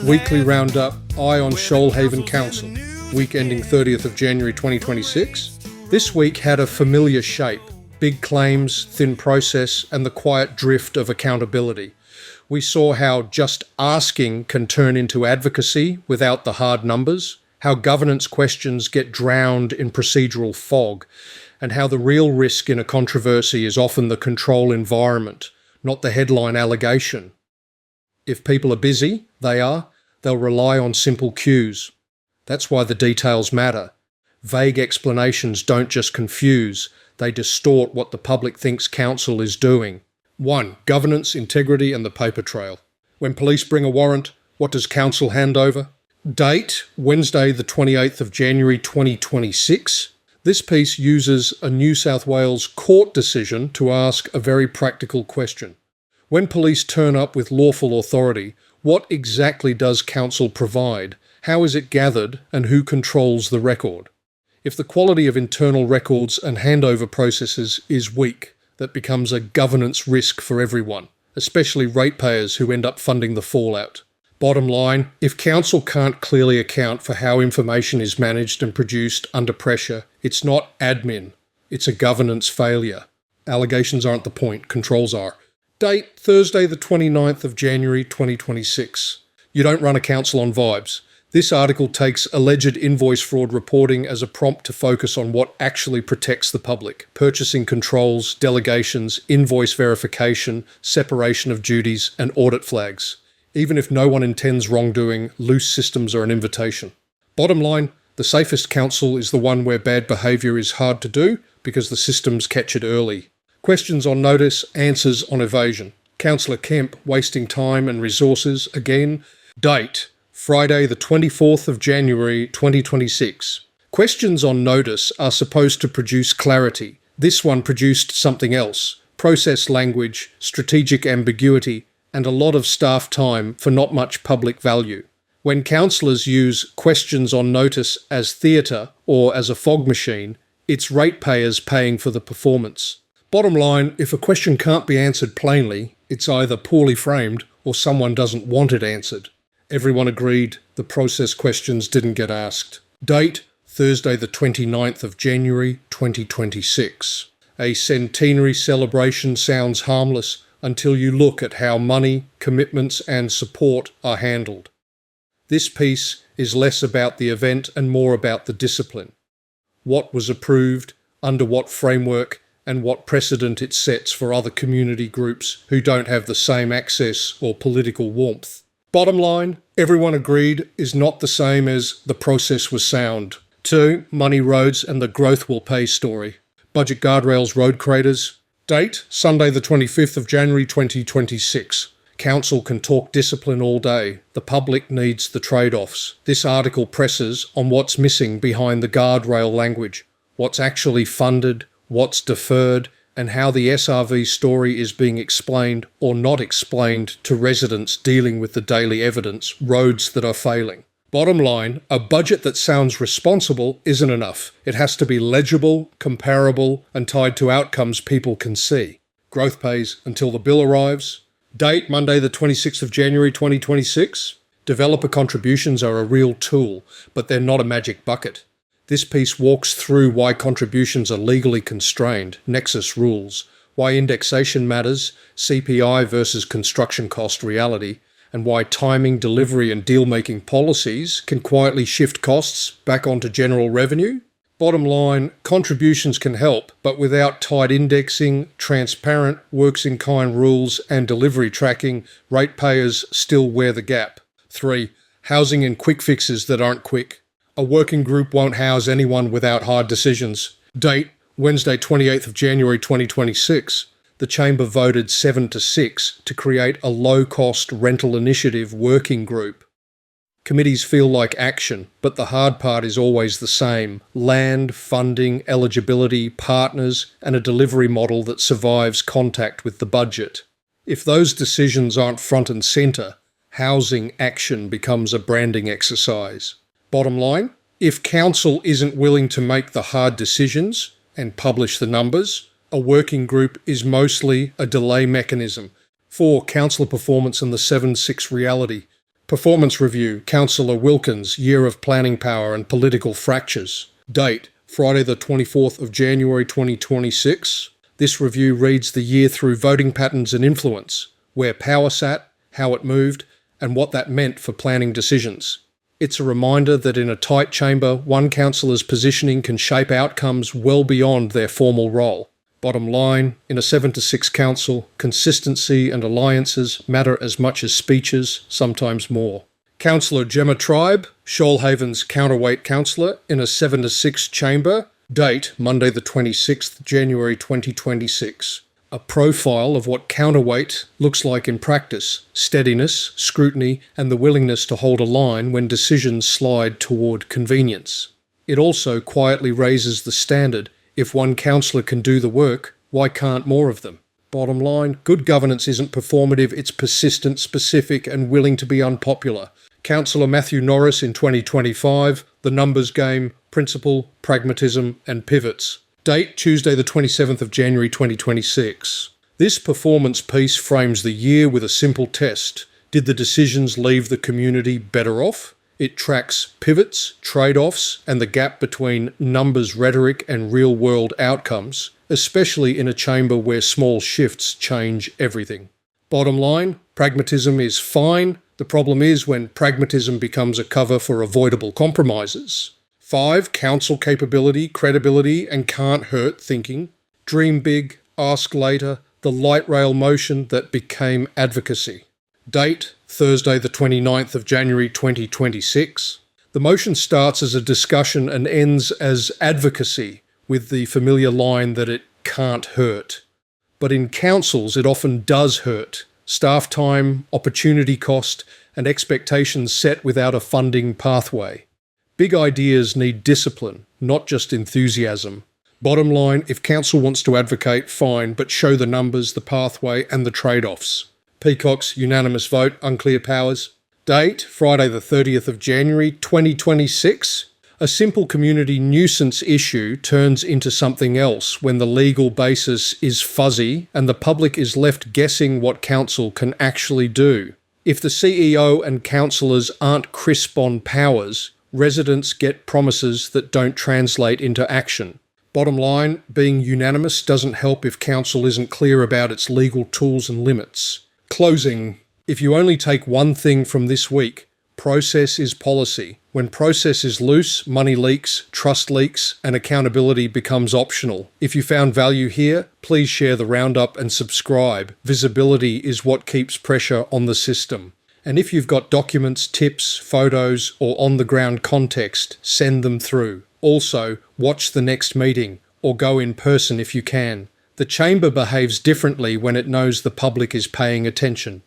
Weekly Roundup, Eye on Shoalhaven Council, week ending 30th of January 2026. This week had a familiar shape: big claims, thin process, and the quiet drift of accountability. We saw how just asking can turn into advocacy without the hard numbers, how governance questions get drowned in procedural fog, and how the real risk in a controversy is often the control environment, not the headline allegation. If people are busy, they'll rely on simple cues. That's why the details matter. Vague explanations don't just confuse, they distort what the public thinks council is doing. 1. Governance, integrity and the paper trail. When police bring a warrant, what does council hand over? Date, Wednesday the 28th of January 2026. This piece uses a New South Wales court decision to ask a very practical question. When police turn up with lawful authority, what exactly does council provide? How is it gathered, and who controls the record? If the quality of internal records and handover processes is weak, that becomes a governance risk for everyone, especially ratepayers who end up funding the fallout. Bottom line, if council can't clearly account for how information is managed and produced under pressure, it's not admin, it's a governance failure. Allegations aren't the point, controls are. Date, Thursday the 29th of January 2026. You don't run a council on vibes. This article takes alleged invoice fraud reporting as a prompt to focus on what actually protects the public: purchasing controls, delegations, invoice verification, separation of duties, and audit flags. Even if no one intends wrongdoing, loose systems are an invitation. Bottom line, the safest council is the one where bad behaviour is hard to do because the systems catch it early. Questions on notice, answers on evasion. Councillor Kemp wasting time and resources again. Date, Friday the 24th of January 2026. Questions on notice are supposed to produce clarity. This one produced something else: process language, strategic ambiguity, and a lot of staff time for not much public value. When councillors use questions on notice as theatre or as a fog machine, it's ratepayers paying for the performance. Bottom line, if a question can't be answered plainly, it's either poorly framed or someone doesn't want it answered. Everyone agreed the process questions didn't get asked. Date, Thursday the 29th of January 2026. A centenary celebration sounds harmless until you look at how money, commitments and support are handled. This piece is less about the event and more about the discipline. What was approved, under what framework, and what precedent it sets for other community groups who don't have the same access or political warmth. Bottom line, everyone agreed is not the same as the process was sound. 2. Money, roads and the growth will pay story. Budget guardrails, road craters. Date, Sunday the 25th of January 2026. Council can talk discipline all day. The public needs the trade-offs. This article presses on what's missing behind the guardrail language, what's actually funded, what's deferred, and how the SRV story is being explained or not explained to residents dealing with the daily evidence, roads that are failing. Bottom line, a budget that sounds responsible isn't enough. It has to be legible, comparable, and tied to outcomes people can see. Growth pays until the bill arrives. Date, Monday the 26th of January 2026. Developer contributions are a real tool, but they're not a magic bucket. This piece walks through why contributions are legally constrained, nexus rules, why indexation matters, CPI versus construction cost reality, and why timing, delivery and deal-making policies can quietly shift costs back onto general revenue. Bottom line, contributions can help, but without tight indexing, transparent, works-in-kind rules and delivery tracking, ratepayers still wear the gap. 3. Housing and quick fixes that aren't quick. A working group won't house anyone without hard decisions. Date, Wednesday 28th of January 2026. The Chamber voted 7-6 to create a low-cost rental initiative working group. Committees feel like action, but the hard part is always the same: land, funding, eligibility, partners, and a delivery model that survives contact with the budget. If those decisions aren't front and centre, housing action becomes a branding exercise. Bottom line, if council isn't willing to make the hard decisions and publish the numbers, a working group is mostly a delay mechanism. 4. Councillor performance and the 7-6 reality. Performance Review, Councillor Wilkins, Year of Planning Power and Political Fractures. Date, Friday the 24th of January 2026. This review reads the year through voting patterns and influence, where power sat, how it moved, and what that meant for planning decisions. It's a reminder that in a tight chamber, one councillor's positioning can shape outcomes well beyond their formal role. Bottom line, in a 7-6 council, consistency and alliances matter as much as speeches, sometimes more. Councillor Gemma Tribe, Shoalhaven's counterweight councillor, in a 7-6 chamber. Date, Monday the 26th January 2026. A profile of what counterweight looks like in practice: steadiness, scrutiny, and the willingness to hold a line when decisions slide toward convenience. It also quietly raises the standard. If one councillor can do the work, why can't more of them? Bottom line, good governance isn't performative, it's persistent, specific, and willing to be unpopular. Councillor Matthew Norris in 2025, The Numbers Game, Principle, Pragmatism, and Pivots. Date, Tuesday the 27th of January 2026. This performance piece frames the year with a simple test. Did the decisions leave the community better off? It tracks pivots, trade-offs, and the gap between numbers rhetoric and real-world outcomes, especially in a chamber where small shifts change everything. Bottom line, pragmatism is fine. The problem is when pragmatism becomes a cover for avoidable compromises. 5. Council capability, credibility, and can't hurt thinking. Dream big, ask later, the light rail motion that became advocacy. Date, Thursday the 29th of January 2026. The motion starts as a discussion and ends as advocacy, with the familiar line that it can't hurt. But in councils it often does hurt. Staff time, opportunity cost, and expectations set without a funding pathway. Big ideas need discipline, not just enthusiasm. Bottom line, if council wants to advocate, fine, but show the numbers, the pathway, and the trade-offs. Peacock's unanimous vote, unclear powers. Date, Friday the 30th of January 2026. A simple community nuisance issue turns into something else when the legal basis is fuzzy and the public is left guessing what council can actually do. If the CEO and councillors aren't crisp on powers, residents get promises that don't translate into action. Bottom line, being unanimous doesn't help if council isn't clear about its legal tools and limits. Closing. If you only take one thing from this week, process is policy. When process is loose, money leaks, trust leaks, and accountability becomes optional. If you found value here, please share the roundup and subscribe. Visibility is what keeps pressure on the system. And if you've got documents, tips, photos, or on-the-ground context, send them through. Also, watch the next meeting, or go in person if you can. The chamber behaves differently when it knows the public is paying attention.